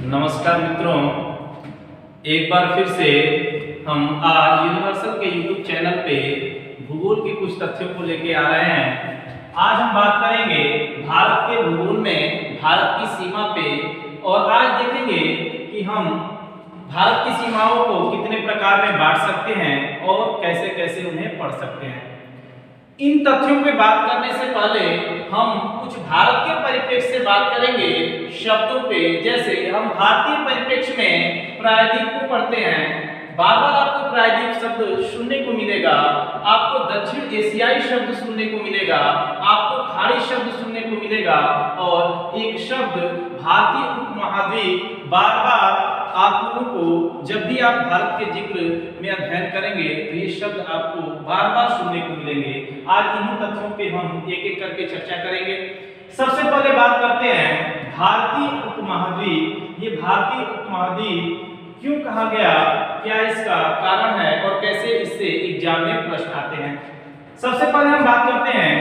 नमस्कार मित्रों, एक बार फिर से हम आज यूनिवर्सल के यूट्यूब चैनल पे भूगोल के कुछ तथ्यों को लेके आ रहे हैं। आज हम बात करेंगे भारत के भूगोल में भारत की सीमा पे, और आज देखेंगे कि हम भारत की सीमाओं को कितने प्रकार में बांट सकते हैं और कैसे कैसे उन्हें पढ़ सकते हैं। इन तथ्यों पे बात करने से पहले हम कुछ भारत के परिप्रेक्ष्य से बात करेंगे शब्दों पे। जैसे हम भारतीय परिप्रेक्ष्य में प्रायद्वीप को पढ़ते हैं, बार बार आपको प्रायद्वीप शब्द सुनने को मिलेगा, आपको दक्षिण एशियाई शब्द सुनने को मिलेगा, आपको खाड़ी शब्द सुनने को मिलेगा, और एक शब्द भारतीय उपमहाद्वीप बार बार आप लोगों को जब भी आप भारत के जिक्र में अध्ययन करेंगे तो ये शब्द आपको बार बार सुनने को मिलेंगे। आज इन्हीं तथ्यों पे हम एक एक करके चर्चा करेंगे। सबसे पहले बात करते हैं भारतीय उपमहाद्वीप। ये भारतीय उपमहाद्वीप क्यों कहा गया, क्या इसका कारण है और कैसे इससे एग्जाम में प्रश्न आते हैं। सबसे पहले हम बात करते हैं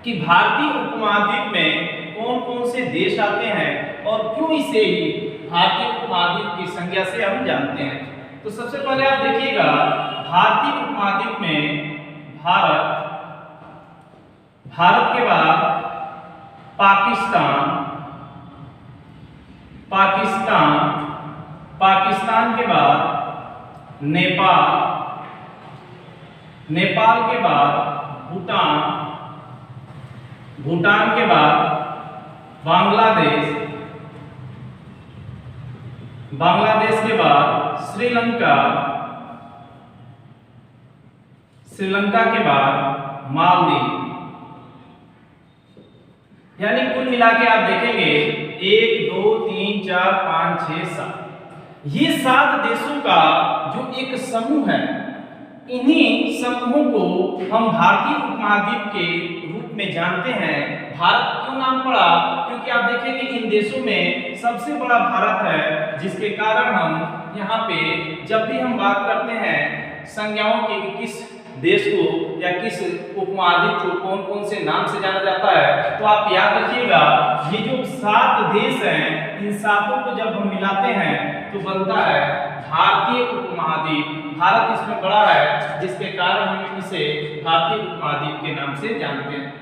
कि भारतीय उपमहाद्वीप में कौन कौन से देश आते हैं और क्यों इसे ही भारतीय उपमहाद्वीप की संज्ञा से हम जानते हैं। तो सबसे पहले आप देखिएगा, भारतीय उपमहाद्वीप में भारत के बाद पाकिस्तान के बाद नेपाल के बाद भूटान के बाद बांग्लादेश के बाद श्रीलंका के बाद मालदीव। यानी कुल मिला के आप देखेंगे 1 2 3 4 5 6 7, ये 7 देशों का जो एक समूह है, इन्हीं समूहों को हम भारतीय उपमहाद्वीप के रूप में जानते हैं। भारत क्यों नाम पड़ा, क्योंकि आप देखेंगे इन देशों में सबसे बड़ा भारत है, जिसके कारण हम यहाँ पे जब भी हम बात करते हैं संज्ञाओं की कि किस देश को या किस उपमहाद्वीप को कौन कौन से नाम से जाना जाता है, तो आप याद रखिएगा ये जो 7 देश हैं, इन 7 को जब हम मिलाते हैं तो बनता है भारतीय उपमहाद्वीप। भारत इसमें बड़ा है, जिसके कारण हम इसे भारतीय उपमहाद्वीप के नाम से जानते हैं।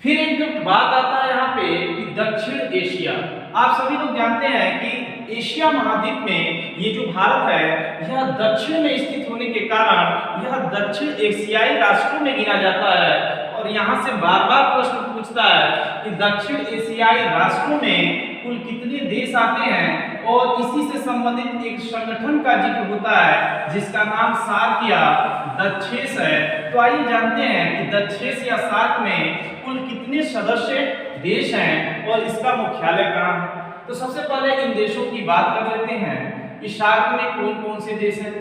फिर एक बात आता है यहाँ पे कि दक्षिण एशिया। आप सभी लोग जानते हैं कि एशिया महाद्वीप में ये जो भारत है यह दक्षिण में स्थित होने के कारण यह दक्षिण एशियाई राष्ट्रों में गिना जाता है। और यहाँ से बार बार प्रश्न पूछता है कि दक्षिण एशियाई राष्ट्रों में कुल कितने देश आते हैं, और इसी से संबंधित एक संगठन का जिक्र होता है जिसका नाम सार्क या दक्षेस है। तो आइए जानते हैं कि दक्षेस या सार्क में कुल कितने सदस्य देश हैं और इसका मुख्यालय कहाँ है। तो सबसे पहले इन देशों की बात कर लेते हैं कि सार्क में कौन कौन से देश हैं।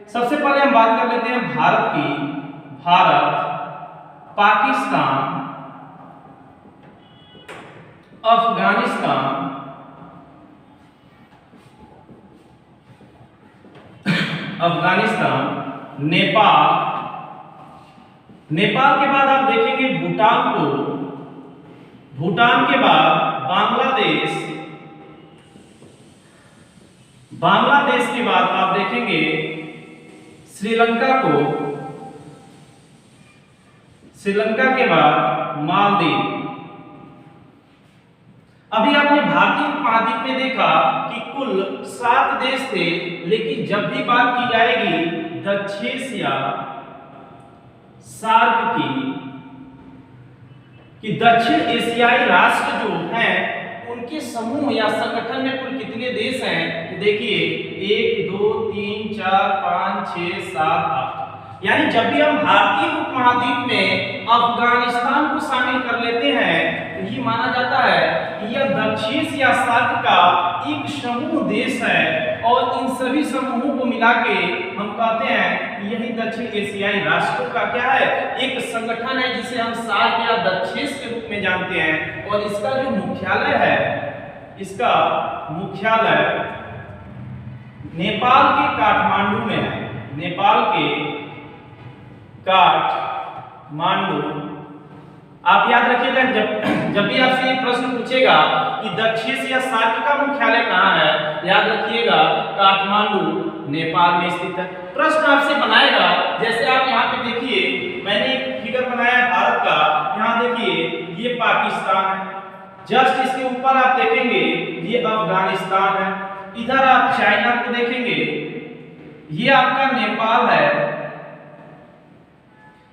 सबसे पहले हम बात कर लेते हैं भारत की। भारत, पाकिस्तान, अफगानिस्तान, नेपाल के बाद आप देखेंगे भूटान को, भूटान के बाद बांग्लादेश के बाद आप देखेंगे श्रीलंका को, श्रीलंका के बाद मालदीव। अभी आपने भारतीय उपमहाद्वीप में देखा कि कुल 7 देश थे, लेकिन जब भी बात की जाएगी दक्षेस या सार्क की, कि दक्षिण एशियाई राष्ट्र जो हैं उनके समूह या संगठन में कुल कितने देश हैं, तो देखिए 1 2 3 4 5 6 7 8। यानी जब भी हम भारतीय उपमहाद्वीप में अफगानिस्तान को शामिल कर लेते हैं तो ये माना जाता है कि यह दक्षिण या सार्क का एक समूह देश है, और इन सभी समूहों को मिला के हम कहते हैं कि यही दक्षिण एशियाई राष्ट्रों का क्या है, एक संगठन है जिसे हम सार्क या दक्षिण के रूप में जानते हैं। और इसका जो मुख्यालय है, इसका मुख्यालय नेपाल के काठमांडू में है। नेपाल के काठमांडू आप याद रखिएगा, जब भी आपसे ये प्रश्न पूछेगा कि दक्षिण या सार्क का मुख्यालय कहाँ है, याद रखिएगा काठमांडू नेपाल में स्थित है। प्रश्न आपसे बनाएगा, जैसे आप यहाँ पे देखिए, मैंने एक फिगर बनाया है भारत का, यहाँ देखिए ये पाकिस्तान है, जस्ट इसके ऊपर आप देखेंगे ये अफगानिस्तान है, इधर आप चाइना को देखेंगे, ये आपका नेपाल है,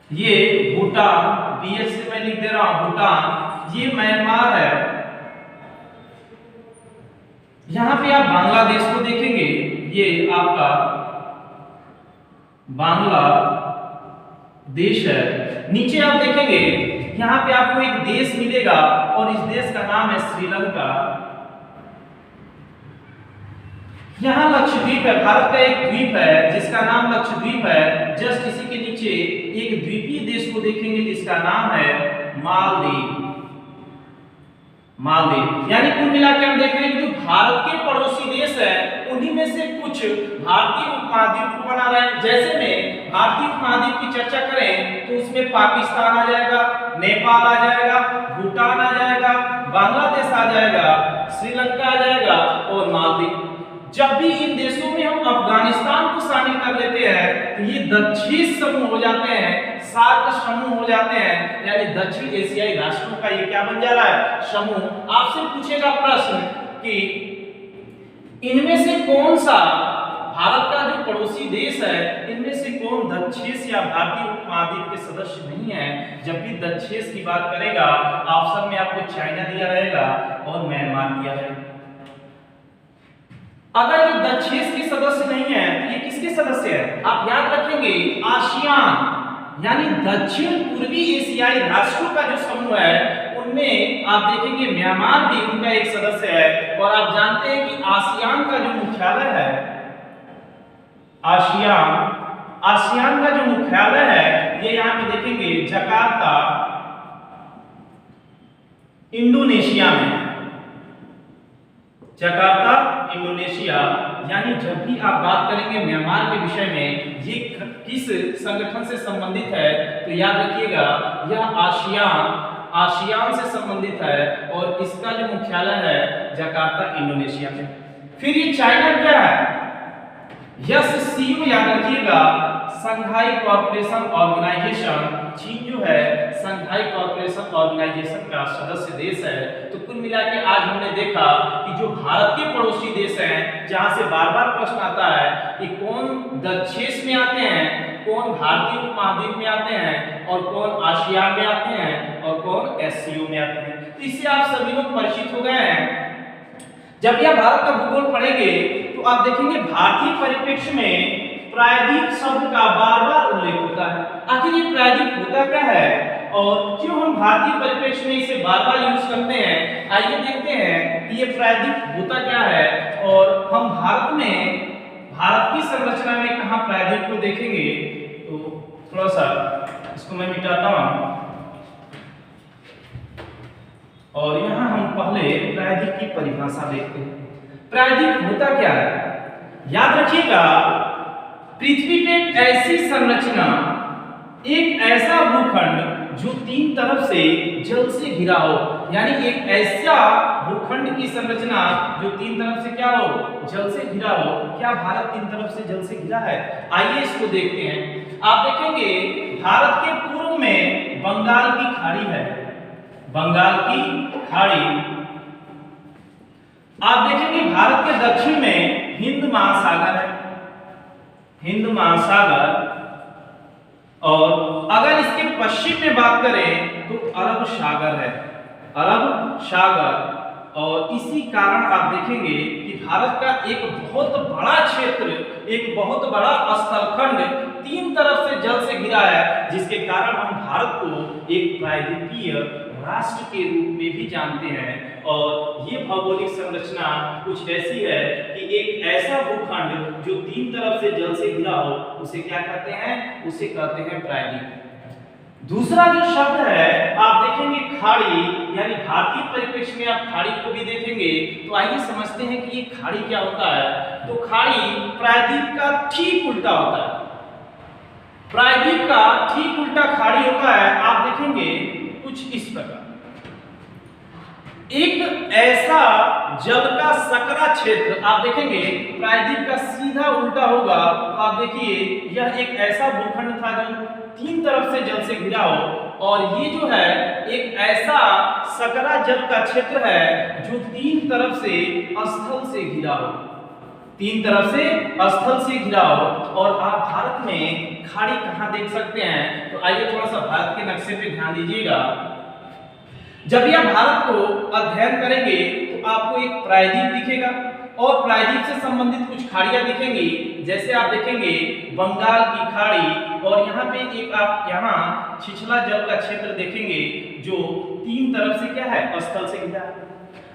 ये भूटान, बीएच से मैं लिख दे रहा हूं भूटान, ये म्यांमार है, यहां पे आप बांग्लादेश को देखेंगे, ये आपका बांग्लादेश है। नीचे आप देखेंगे यहां पे आपको एक देश मिलेगा और इस देश का नाम है श्रीलंका। यहाँ लक्षद्वीप है, भारत का एक द्वीप है जिसका नाम लक्षद्वीप है। जस्ट इसी के नीचे एक द्वीपीय देश को देखेंगे जिसका नाम है मालदीव। मालदीव यानी कुल मिला के हम देख रहे हैं कि जो भारत के पड़ोसी देश है उन्हीं में से कुछ भारतीय उपमहाद्वीप को बना रहे हैं। जैसे में भारतीय उपमहाद्वीप की चर्चा करें तो उसमें पाकिस्तान आ जाएगा, नेपाल आ जाएगा, भूटान आ जाएगा, बांग्लादेश आ जाएगा, श्रीलंका आ जाएगा और मालदीव। जब भी इन देशों में हम अफगानिस्तान को शामिल कर लेते हैं तो ये दक्षिण समूह हो जाते हैं, सार्क समूह हो जाते हैं, यानी दक्षिण एशियाई राष्ट्रों का ये क्या बन जा रहा है, समूह। आपसे पूछेगा प्रश्न कि इनमें से कौन सा भारत का जो पड़ोसी देश है इनमें से कौन दक्षिण या भारतीय उपमहाद्वीप के सदस्य नहीं है। जब भी दक्षिण की बात करेगा ऑप्शन में आपको चाइना दिया रहेगा और म्यांमार दिया रहेगा। अगर ये दक्षिण के सदस्य नहीं है तो ये किसके सदस्य है, आप याद रखेंगे आसियान यानी दक्षिण पूर्वी एशियाई राष्ट्रों का जो समूह है उनमें आप देखेंगे म्यांमार भी उनका एक सदस्य है। और आप जानते हैं कि आसियान का जो मुख्यालय है, आसियान का जो मुख्यालय है ये यहाँ पे देखेंगे जकार्ता इंडोनेशिया में, जकार्ता इंडोनेशिया। यानी जब भी आप बात करेंगे म्यांमार के विषय में ये किस संगठन से संबंधित है तो याद रखिएगा यह आसियान से संबंधित है और इसका जो मुख्यालय है जकार्ता इंडोनेशिया में। फिर ये चाइना क्या है, एससीओ याद रखिएगा संघाई कोऑपरेशन ऑर्गेनाइजेशन। चीन जो है संघाई कोऑपरेशन ऑर्गेनाइजेशन का सदस्य देश है। तो कुल मिला के आज हमने देखा कि जो भारत के पड़ोसी देश हैं जहां से बार बार प्रश्न आता है कि कौन दक्षिण में आते हैं, कौन भारतीय उपमहाद्वीप में आते हैं और कौन आसियान में आते हैं और कौन एससीओ में आते हैं। तो इससे आप सभी लोग परिचित हो गए हैं। जब भी आप भारत का भूगोल पढ़ेंगे तो आप देखेंगे भारतीय परिप्रेक्ष्य में प्रायद्वीप शब्द का बार बार उल्लेख होता है। आखिर ये प्रायद्वीप होता क्या है और क्यों हम भारतीय परिप्रेक्ष्य में इसे बार बार यूज करते हैं, आइए देखते हैं कि ये प्रायद्वीप होता क्या है। और हम भारत की संरचना में कहाँ प्रायद्वीप को देखेंगे तो थोड़ा सा इसको मैं मिटाता हूं और यहाँ हम पहले प्रायद्वीप की परिभाषा देखते हैं। प्रायद्वीप होता क्या है, याद रखिएगा पृथ्वी पे ऐसी संरचना, एक ऐसा भूखंड जो तीन तरफ से जल से घिरा हो, यानी एक ऐसा भूखंड की संरचना जो तीन तरफ से क्या हो, जल से घिरा हो। क्या भारत तीन तरफ से जल से घिरा है? आइए इसको देखते हैं। आप देखेंगे भारत के पूर्व में बंगाल की खाड़ी है, बंगाल की खाड़ी। आप देखेंगे भारत के दक्षिण में हिंद महासागर है, हिंद महासागर। और अगर इसके पश्चिम में बात करें तो अरब सागर है, अरब सागर। और इसी कारण आप देखेंगे कि भारत का एक बहुत बड़ा क्षेत्र, एक बहुत बड़ा स्थलखंड तीन तरफ से जल से घिरा है, जिसके कारण हम भारत को एक प्रायद्वीपीय राष्ट्र के रूप में भी जानते हैं। और ये भौगोलिक संरचना कुछ ऐसी है कि एक ऐसा भूखंड जो तीन तरफ से जल से घिरा हो उसे क्या कहते हैं, उसे कहते हैं प्रायद्वीप। दूसरा जो शब्द है आप देखेंगे खाड़ी, यानी भारतीय परिप्रेक्ष्य में आप खाड़ी को भी देखेंगे। तो आइए समझते हैं कि ये खाड़ी क्या होता है। तो खाड़ी प्रायद्वीप का ठीक उल्टा होता है, प्रायद्वीप का ठीक उल्टा खाड़ी होता है। आप देखेंगे कुछ इस प्रकार। एक ऐसा जल का सकरा क्षेत्र, आप देखेंगे प्रायद्वीप का सीधा उल्टा होगा, तो आप देखिए यह एक ऐसा भूखंड था जो तीन तरफ से जल से घिरा हो, और ये जो है एक ऐसा सकरा जल का क्षेत्र है जो तीन तरफ से स्थल से घिरा हो, तीन तरफ से स्थल से घिरा हो। और आप भारत में खाड़ी कहां देख सकते हैं, तो आइए थोड़ा सा भारत के नक्शे पे ध्यान दीजिएगा। जब भी आप भारत को अध्ययन करेंगे तो आपको एक प्रायद्वीप दिखेगा और प्रायद्वीप से संबंधित कुछ खाड़ियां दिखेंगी, जैसे आप देखेंगे बंगाल की खाड़ी, और यहाँ पे एक आप यहाँ छिछला जल का क्षेत्र देखेंगे जो तीन तरफ से क्या है, स्थल से घिरा है।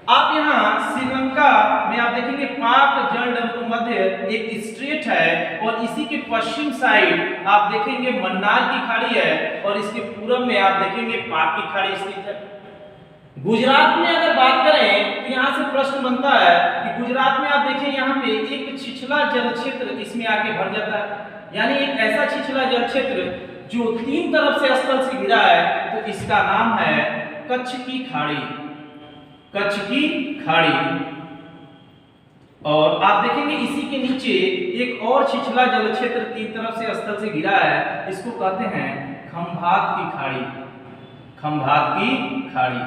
आप यहाँ श्रीलंका में आप देखेंगे पाक जलडंबू मध्य एक स्ट्रेट है, और इसी के पश्चिम साइड आप देखेंगे मन्नार की खाड़ी है, और इसके पूर्व में आप देखेंगे पाक की खाड़ी स्थित है। गुजरात में अगर बात करें तो यहाँ से प्रश्न बनता है कि गुजरात में आप देखिए यहाँ पे एक छिछला जल क्षेत्र इसमें आके भर जाता है, यानी एक ऐसा छिछला जल क्षेत्र जो तीन तरफ से स्थल से घिरा है, तो इसका नाम है कच्छ की खाड़ी, कच्छ की खाड़ी। और आप देखेंगे इसी के नीचे एक और छिछला जल क्षेत्र तीन तरफ से स्थल से घिरा है, इसको कहते हैं खंभात की खाड़ी, खंभात की खाड़ी।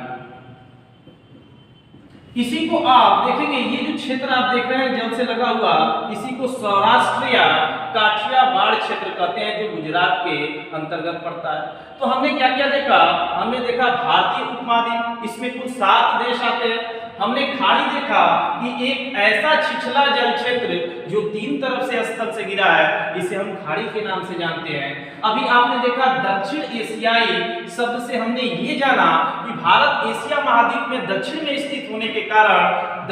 इसी को आप देखेंगे, ये जो क्षेत्र आप देख रहे हैं जल से लगा हुआ, इसी को सौराष्ट्र या काठियावाड़ क्षेत्र कहते हैं, जो गुजरात के अंतर्गत पड़ता है। तो हमने क्या क्या देखा, हमने देखा भारतीय उपमहाद्वीप, इसमें कुल 7 देश आते हैं। हमने खाड़ी देखा कि एक ऐसा छिछला जल क्षेत्र जो तीन तरफ से स्थल से घिरा है, इसे हम खाड़ी के नाम से जानते हैं। अभी आपने देखा दक्षिण एशियाई शब्द से हमने ये जाना कि भारत एशिया महाद्वीप में दक्षिण में स्थित होने के कारण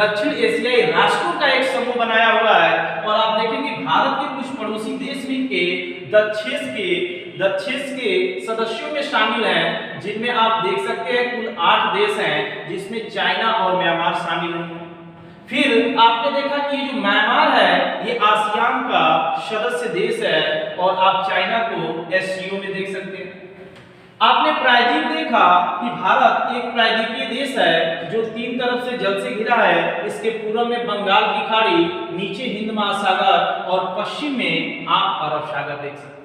दक्षिण एशियाई राष्ट्रों का एक समूह बनाया हुआ है। और आप देखेंगे भारत के कुछ पड़ोसी देश भी के दक्षिण के सदस्यों में शामिल हैं, जिनमें आप देख सकते हैं कुल 8 देश हैं, जिसमें चाइना और म्यांमार शामिल हैं। फिर आपने देखा कि ये जो म्यांमार है ये आसियान का सदस्य देश है, और आप चाइना को एससीओ में देख सकते हैं। आपने प्रायद्वीप देखा कि भारत एक प्रायद्वीपीय देश है जो तीन तरफ से जल से घिरा है। इसके पूर्व में बंगाल की खाड़ी, नीचे हिंद महासागर, और पश्चिम में आप अरब सागर देख सकते हैं।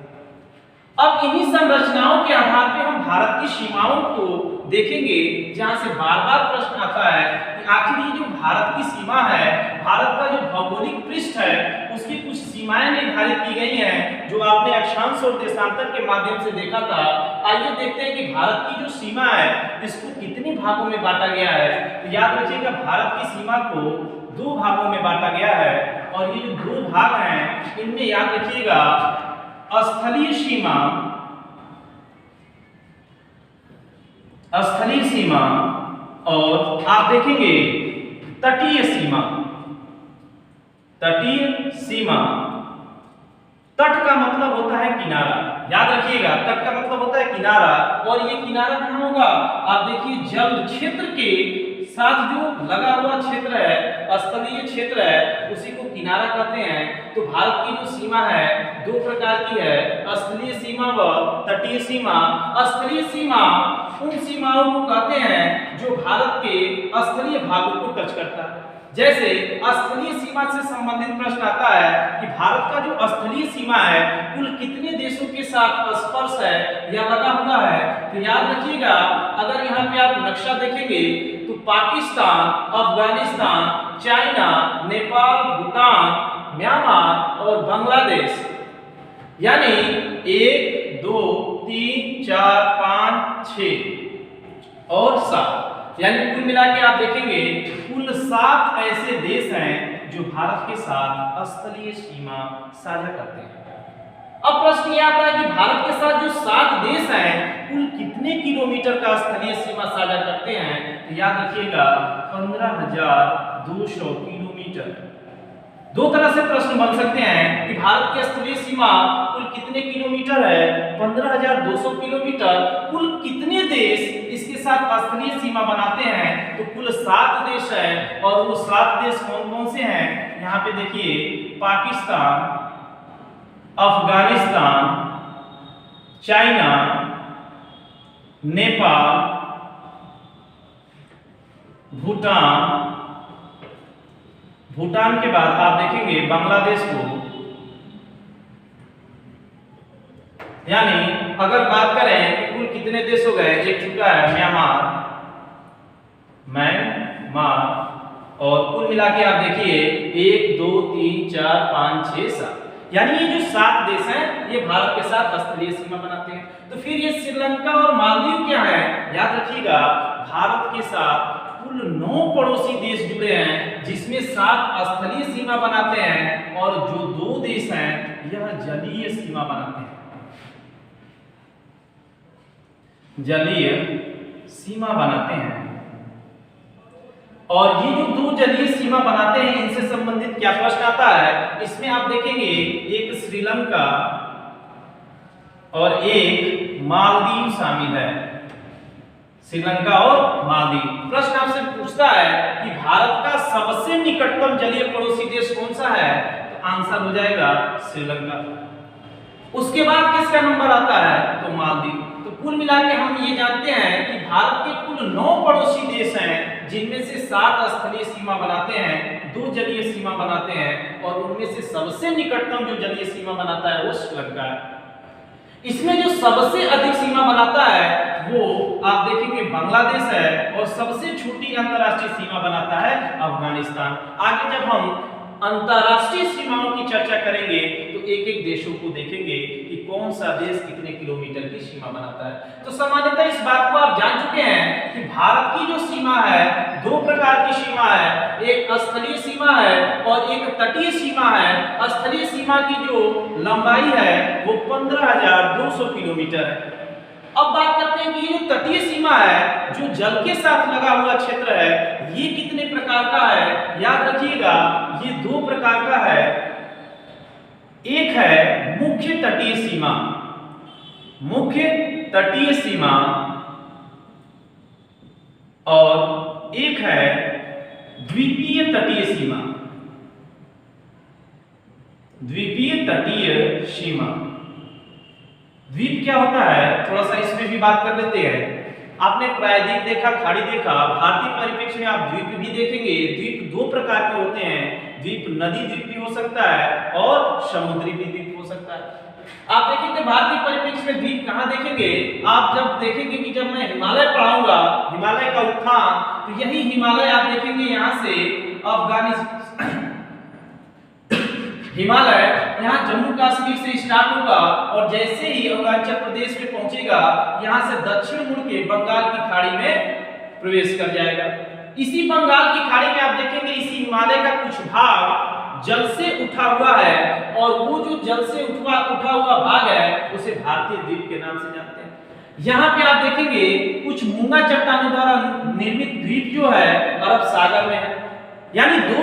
अब इन्हीं संरचनाओं के आधार पर हम भारत की सीमाओं को देखेंगे, जहां से बार-बार प्रश्न आता है कि आखिर ये जो भारत की सीमा है, भारत का जो भौगोलिक पृष्ठ है, उसकी कुछ सीमाएं निर्धारित की गई हैं, जो आपने अक्षांश और देशांतर के माध्यम से देखा था। आइए देखते हैं कि भारत की जो सीमा है, इसको कितने भागों में बांटा गया है। तो याद रखिएगा भारत की सीमा को 2 भागों में बांटा गया है, और ये जो 2 भाग हैं, इनमें याद रखिएगा स्थलीय सीमा, स्थलीय सीमा, और आप देखेंगे तटीय सीमा, तटीय सीमा। तट का मतलब होता है किनारा, याद रखिएगा तट का मतलब होता है किनारा, और ये किनारा कहाँ होगा, आप देखिए जल क्षेत्र के साथ जो लगा हुआ क्षेत्र है, स्थलीय क्षेत्र है, उसी को किनारा कहते हैं। तो भारत की जो सीमा है 2 प्रकार की है, स्थलीय सीमा व तटीय सीमा। स्थलीय सीमा उन सीमाओं को कहते हैं जो भारत के स्थलीय भागों को टच करता है। जैसे स्थलीय सीमा से संबंधित प्रश्न आता है कि भारत का जो स्थलीय सीमा है कुल कितने देशों के साथ स्पर्श है या लगा हुआ है। तो याद रखिएगा, अगर यहाँ पे आप नक्शा देखेंगे तो पाकिस्तान, अफगानिस्तान, चाइना, नेपाल, भूटान, म्यांमार और बांग्लादेश, यानी 1 2 3 4 5 6 और 7, यानी कुल मिला के आप देखेंगे कुल 7 ऐसे देश हैं जो भारत के साथ स्थलीय सीमा साझा करते हैं। अब प्रश्न ये आता है कि भारत के साथ जो 7 देश हैं कुल कितने किलोमीटर का स्थलीय सीमा साझा करते हैं। तो याद रखिएगा 15,200 किलोमीटर। 2 तरह से प्रश्न बन सकते हैं कि भारत की स्थलीय सीमा कुल कितने किलोमीटर है, 15,200 किलोमीटर। कुल कितने देश इसके साथ स्थलीय सीमा बनाते हैं, तो कुल 7 देश हैं। और वो 7 देश कौन कौन से हैं, यहाँ पे देखिए पाकिस्तान, अफगानिस्तान, चाइना, नेपाल भूटान, भूटान के बाद आप देखेंगे बांग्लादेश को, यानी अगर बात करें कि कुल कितने देश हो गए, एक छूटा है म्यांमार, और कुल मिला के आप देखिए 1 2 3 4 5 6 7, यानी ये जो 7 देश हैं ये भारत के साथ स्थलीय सीमा बनाते हैं। तो फिर ये श्रीलंका और मालदीव क्या है, याद रखिएगा भारत के साथ कुल 9 पड़ोसी देश जुड़े हैं, जिसमें 7 स्थलीय सीमा बनाते हैं और जो 2 देश हैं यह जलीय सीमा बनाते हैं, जलीय सीमा बनाते हैं। और ये जो 2 जलीय सीमा बनाते हैं इनसे संबंधित क्या प्रश्न आता है, इसमें आप देखेंगे एक श्रीलंका और एक मालदीव शामिल है, श्रीलंका और मालदीव। प्रश्न आपसे पूछता है कि भारत का सबसे निकटतम जलीय पड़ोसी देश कौन सा है, तो आंसर हो जाएगा श्रीलंका। उसके बाद किसका नंबर आता है, तो मालदीव। तो कुल मिलाकर हम ये जानते हैं कि भारत के कुल 9 पड़ोसी देश हैं, जिनमें से 7 स्थलीय सीमा बनाते हैं, 2 जलीय सीमा बनाते हैं, और उनमें से सबसे निकटतम जो जलीय सीमा बनाता है वो श्रीलंका है। इसमें जो सबसे अधिक सीमा बनाता है वो आप देखेंगे बांग्लादेश है, और सबसे छोटी अंतरराष्ट्रीय सीमा बनाता है अफगानिस्तान। आगे जब हम अंतरराष्ट्रीय सीमाओं की चर्चा करेंगे तो एक एक देशों को देखेंगे कि कौन सा देश कितने किलोमीटर की सीमा बनाता है। तो सामान्यतः इस बात को आप जान चुके हैं कि भारत की जो सीमा है 2 प्रकार की सीमा है, एक स्थलीय सीमा है और एक तटीय सीमा है। स्थलीय सीमा की जो लंबाई है वो 15,200 किलोमीटर है। अब बात करते हैं कि ये जो तटीय सीमा है, जो जल के साथ लगा हुआ क्षेत्र है, ये कितने प्रकार का है, याद रखिएगा ये 2 प्रकार का है। एक है मुख्य तटीय सीमा, मुख्य तटीय सीमा, और एक है द्वीपीय तटीय सीमा, द्वीपीय तटीय सीमा। द्वीप क्या होता है, थोड़ा सा इसमें भी बात कर लेते हैं। आपने प्रायद्वीप देखा, खाड़ी देखा, भारतीय परिप्रेक्ष्य में आप द्वीप भी देखेंगे। द्वीप 2 प्रकार के होते हैं, द्वीप नदी द्वीप भी हो सकता है और समुद्री भी द्वीप हो सकता है। आप देखेंगे भारतीय परिप्रेक्ष्य में द्वीप कहाँ देखेंगे, आप जब देखेंगे कि जब मैं हिमालय पढ़ाऊंगा, हिमालय का उत्थान, तो यही हिमालय आप देखेंगे यहाँ से अफगानिस्तान, हिमालय यहाँ जम्मू कश्मीर से स्टार्ट होगा और जैसे ही अरुणाचल प्रदेश में पहुंचेगा यहाँ से दक्षिण मुड़ के बंगाल की खाड़ी में प्रवेश कर जाएगा। इसी बंगाल की खाड़ी में आप देखेंगे इसी हिमालय का कुछ भाग जल से उठा हुआ है, और वो जो जल से उठा हुआ भाग है उसे भारतीय द्वीप के नाम से जानते हैं। यहाँ पे आप देखेंगे कुछ मूंगा चट्टानों द्वारा निर्मित द्वीप जो है अरब सागर में है, यानी दो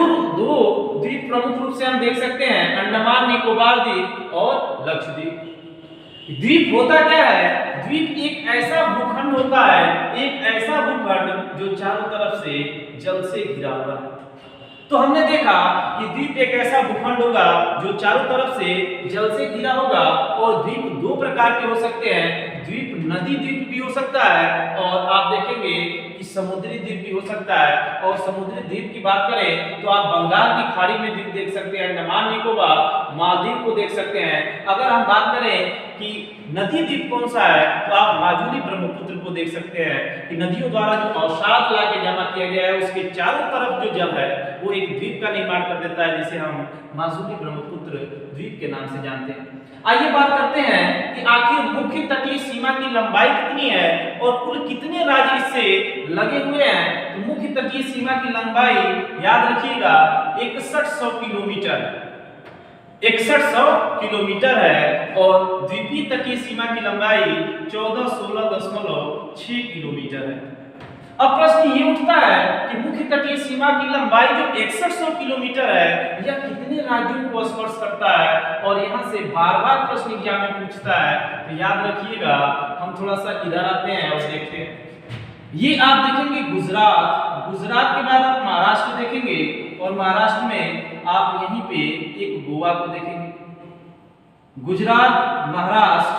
द्वीप प्रमुख रूप से हम देख सकते हैं, अंडमान निकोबार द्वीप और लक्षद्वीप। द्वीप होता क्या है, द्वीप एक ऐसा भूखंड होता है, एक ऐसा भूखंड जो चारों तरफ से जल से घिरा हुआ है। तो हमने देखा कि द्वीप एक ऐसा भूखंड होगा जो चारों तरफ से जल से घिरा होगा, और द्वीप 2 प्रकार के हो सकते हैं, द्वीप नदी द्वीप भी हो सकता है, और आप देखेंगे कि समुद्री द्वीप भी हो सकता है। और समुद्री द्वीप की बात करें तो आप बंगाल की खाड़ी में द्वीप देख सकते हैं, अंडमान निकोबार, मालदीव को देख सकते हैं। अगर हम बात करें कि नदी द्वीप कौन सा है, तो आप माजुली ब्रह्मपुत्र को देख सकते हैं कि नदियों द्वारा जो अवसाद लाके जमा किया गया है उसके चारों तरफ जो जल है वो एक द्वीप का निर्माण कर देता है, जिसे हम माजुली ब्रह्मपुत्र द्वीप के नाम से जानते हैं। आइए बात करते हैं कि आखिर मुख्य तटीय सीमा की लंबाई कितनी है और कुल कितने राज्य इससे लगे हुए हैं। तो मुख्य तटीय सीमा की लंबाई याद रखिएगा 6100 किलोमीटर, 6100 किलोमीटर है, और द्वीपीय तटीय सीमा की लंबाई 1416.6 किलोमीटर है। अब प्रश्न ये उठता है कि मुख्य तटीय सीमा की लंबाई जो 6100 किलोमीटर है यह कितने राज्यों को स्पर्श करता है, और यहाँ से बार-बार प्रश्न एग्जाम में पूछता है। तो याद रखिएगा, हम थोड़ा सा इधर आते हैं और देखते हैं। ये आप देखेंगे गुजरात, गुजरात के बाद आप महाराष्ट्र देखेंगे, और महाराष्ट्र में आप यहीं पे एक गोवा को देखेंगे। गुजरात, महाराष्ट्र,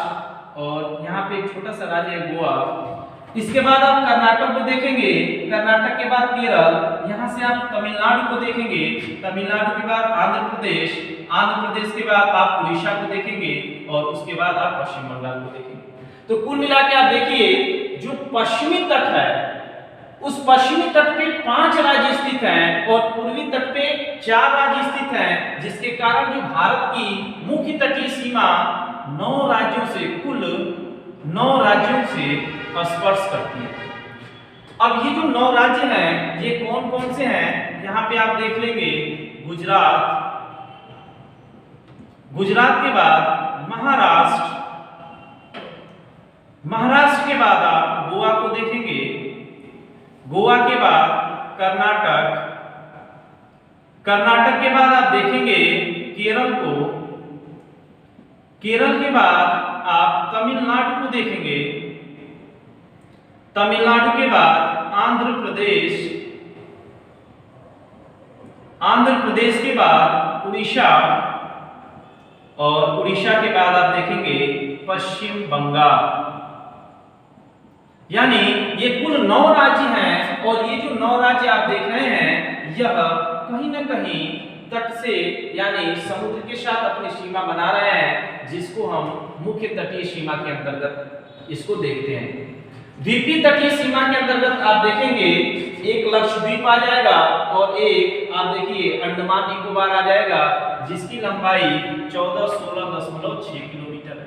और यहाँ पे एक छोटा सा राज्य है गोवा। इसके बाद आप कर्नाटक को देखेंगे, कर्नाटक के बाद केरल, यहाँ से आप तमिलनाडु को देखेंगे, तमिलनाडु के बाद आंध्र प्रदेश, आंध्र प्रदेश के बाद आप उड़ीसा को देखेंगे और उसके बाद आप पश्चिम बंगाल को देखेंगे। तो कुल मिला के आप देखिए जो पश्चिमी तट है उस पश्चिमी तट पे 5 राज्य स्थित हैं और पूर्वी तट पे 4 राज्य स्थित हैं, जिसके कारण जो भारत की मुख्य तटीय सीमा 9 राज्यों से कुल 9 राज्यों से स्पर्श करती है। अब ये जो 9 राज्य हैं ये कौन कौन से हैं, यहाँ पे आप देख लेंगे गुजरात, गुजरात के बाद महाराष्ट्र, महाराष्ट्र के बाद आप गोवा को देखेंगे, गोवा के बाद कर्नाटक, कर्नाटक के बाद आप देखेंगे केरल को, केरल के बाद आप तमिलनाडु को देखेंगे, तमिलनाडु के बाद आंध्र प्रदेश, आंध्र प्रदेश के बाद उड़ीसा और उड़ीसा के बाद आप देखेंगे पश्चिम बंगाल। यानी ये कुल 9 राज्य हैं और ये जो 9 राज्य आप देख रहे हैं यह कहीं ना कहीं तट से यानी समुद्र के साथ अपनी सीमा बना रहे हैं, जिसको हम मुख्य तटीय सीमा के अंतर्गत इसको देखते हैं। द्वीपीय तटीय सीमा के अंतर्गत आप देखेंगे एक लक्षद्वीप आ जाएगा और एक आप देखिए अंडमान निकोबार आ जाएगा, जिसकी लंबाई 14-16.6 किलोमीटर है।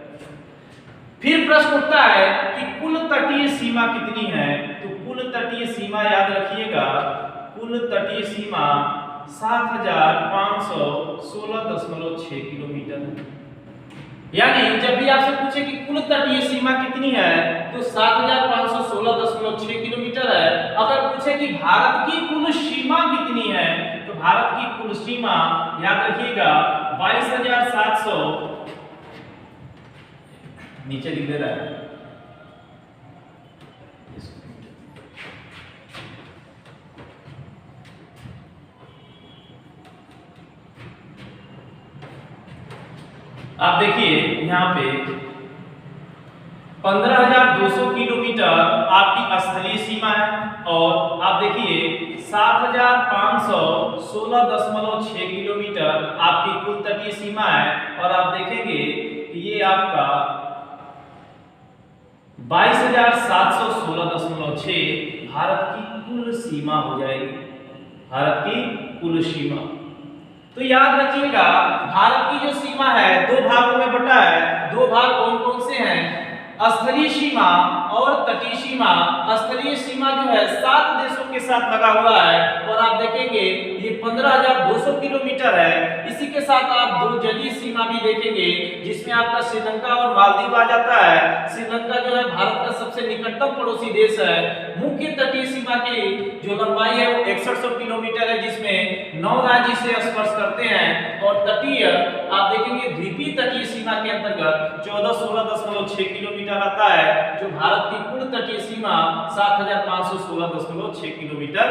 फिर प्रश्न उठता है कि कुल तटीय सीमा कितनी है, तो कुल तटीय सीमा याद रखिएगा, कुल तटीय सीमा 7516.6 किलोमीटर है। यानी जब भी आपसे पूछे कि कुल तटीय सीमा कितनी है तो 7516.6 किलोमीटर है। अगर पूछे कि भारत की कुल सीमा कितनी है तो भारत की कुल सीमा याद रखिएगा 22,700, नीचे लिख दे रहा है, आप देखिए यहाँ पे 15,200 किलोमीटर आपकी स्थलीय सीमा है और आप देखिए 7,516.6 किलोमीटर आपकी कुल तटीय सीमा है और आप देखेंगे कि ये आपका 22,716.6 भारत की कुल सीमा हो जाएगी, भारत की कुल सीमा। तो याद रखिएगा भारत की जो सीमा है 2 भागों में बटा है। 2 भाग कौन कौन से हैं, स्थलीय सीमा और तटीय सीमा। स्थलीय सीमा जो है 7 देशों के साथ लगा हुआ है और आप देखेंगे ये 15,200 किलोमीटर है। इसी के साथ आप 2 जलीय सीमा भी देखेंगे जिसमें आपका श्रीलंका और मालदीव आ जाता है। श्रीलंका जो है भारत का सबसे निकटतम पड़ोसी देश है। मुख्य तटीय सीमा की जो लंबाई है वो 6100 किलोमीटर है, जिसमें 9 राज्य से स्पर्श करते हैं और तटीय आप देखेंगे द्वीपीय तटीय सीमा के अंतर्गत 1416.6 किलोमीटर आता है, जो भारत की कुल तटीय सीमा 7516.6 किलोमीटर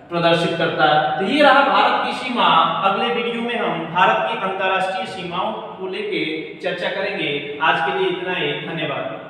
प्रदर्शित करता है। तो ये रहा भारत की सीमा। अगले वीडियो में हम भारत की अंतर्राष्ट्रीय सीमाओं को लेकर चर्चा करेंगे। आज के लिए इतना ही, धन्यवाद।